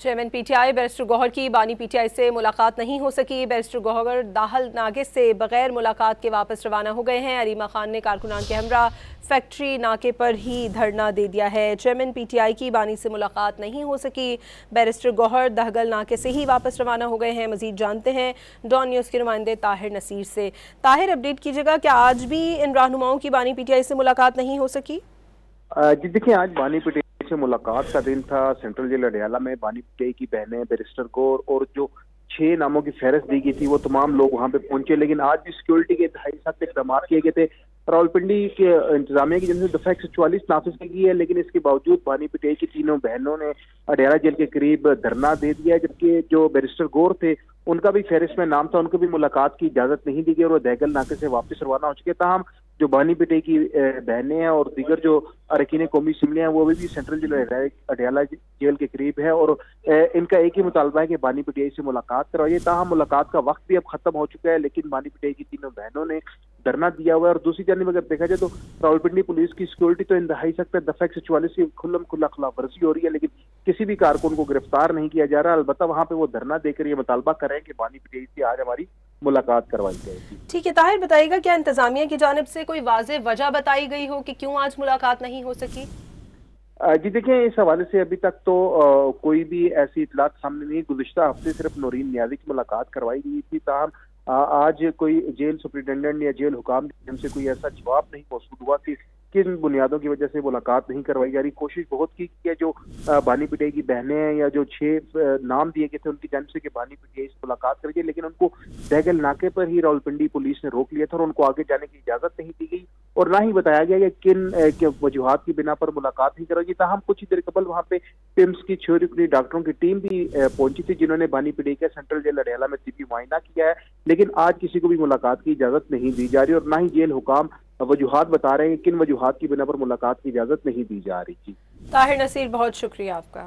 Chairman PTI barrister Gauhar की बानी PTI से मुलाकात नहीं हो सकी। बैरिस्टर गौहर दाहल नाके से बगैर मुलाकात के वापस रवाना हो गए हैं। अरीमा खान ने कारकुनान के हमरा फैक्ट्री नाके पर ही धरना दे दिया है। चेयरमैन पीटीआई की बानी से मुलाकात नहीं हो सकी। बैरिस्टर गौहर दहगल नाके से ही वापस रवाना हो गए हैं। मजीद जानते हैं डॉन न्यूज़ के नुमाइंदे ताहिर नसीर से। ताहिर, अपडेट कीजिएगा, क्या आज भी इन रहनुमाओं की बानी पीटीआई से मुलाकात नहीं हो सकी? जी देखिए, आज बानी पीटीआई से मुलाकात का दिन था। सेंट्रल जेल अडयाला में बानी पीटीआई की बहनें, बैरिस्टर गौर और जो 6 नामों की फहरिस्त दी गई थी वो तमाम लोग वहां पे पहुंचे, लेकिन आज भी सिक्योरिटी के ढाई साथ इकदाम किए गए थे। रावलपिंडी के इंतजामिया की जिनसे दफा 144 नाफिज की है, लेकिन इसके बावजूद बानी पीटीआई की तीनों बहनों ने अडयाला जेल के करीब धरना दे दिया, जबकि जो बैरिस्टर गौर थे उनका भी फहरिस्त में नाम था, उनको भी मुलाकात की इजाजत नहीं दी गई और वो दहगल नाके से वापस रवाना हो चुके। ताहम जो बानी पीटीआई की बहनें हैं और दीगर जो अरकान कौमी असम्बली हैं वो भी सेंट्रल जेल अडयाला जेल के करीब है और इनका एक ही मुतालबा है कि बानी पीटीआई से मुलाकात करवाइए। ताहम मुलाकात का वक्त भी अब खत्म हो चुका है, लेकिन बानी पीटीआई की तीनों बहनों ने धरना दिया हुआ है। और दूसरी जानिब अगर देखा जाए तो रावलपिंडी पुलिस की सिक्योरिटी तो इंतहाई सख्त है। दफा 144 की खुल्लम खुल्ला खिलाफ वर्जी हो रही है, लेकिन किसी भी कारकुन को गिरफ्तार नहीं किया जा रहा। अलबत्ता वहां पे वो धरना देकर ये मुतालबा कर रहे हैं कि बानी पीटीआई से आज हमारी मुलाकात करवाई जाएगी। ठीक है ताहिर, बताइएगा क्या इंतजामिया की जानिब से कोई वाज़ेह वजह बताई गई हो कि क्यों आज मुलाकात नहीं हो सकी? जी देखिए, इस हवाले से अभी तक तो कोई भी ऐसी इतलात सामने नहीं। गुज़िश्ता हफ्ते सिर्फ नौरीन नियाज़ी की मुलाकात करवाई गई थी। ताहम आज कोई जेल सुप्रिटेंडेंट या जेल हुकाम से कोई ऐसा जवाब नहीं मौसूल हुआ कि किन बुनियादों की वजह से मुलाकात नहीं करवाई जा रही। कोशिश बहुत की है जो बानी पीटीआई की बहनें हैं या जो 6 नाम दिए गए थे उनकी जानिब से कि बानी पीटीआई से मुलाकात करिए, लेकिन उनको दहगल नाके पर ही रावलपिंडी पुलिस ने रोक लिया था और उनको आगे जाने की इजाजत नहीं दी गई और ना ही बताया गया कि किन वजूहात की बिना पर मुलाकात नहीं कराई। ताहम कुछ ही देर कबल वहाँ पे पिम्स की छोरी डॉक्टरों की टीम भी पहुंची थी, जिन्होंने बानी पीटीआई के सेंट्रल जेल अडयाला में तिब्बी मुआयना किया है, लेकिन आज किसी को भी मुलाकात की इजाजत नहीं दी जा रही और ना ही जेल हुकाम वजूहात बता रहे हैं कि किन वजूहात की बिना पर मुलाकात की इजाजत नहीं दी जा रही थी। ताहिर नसीर, बहुत शुक्रिया आपका।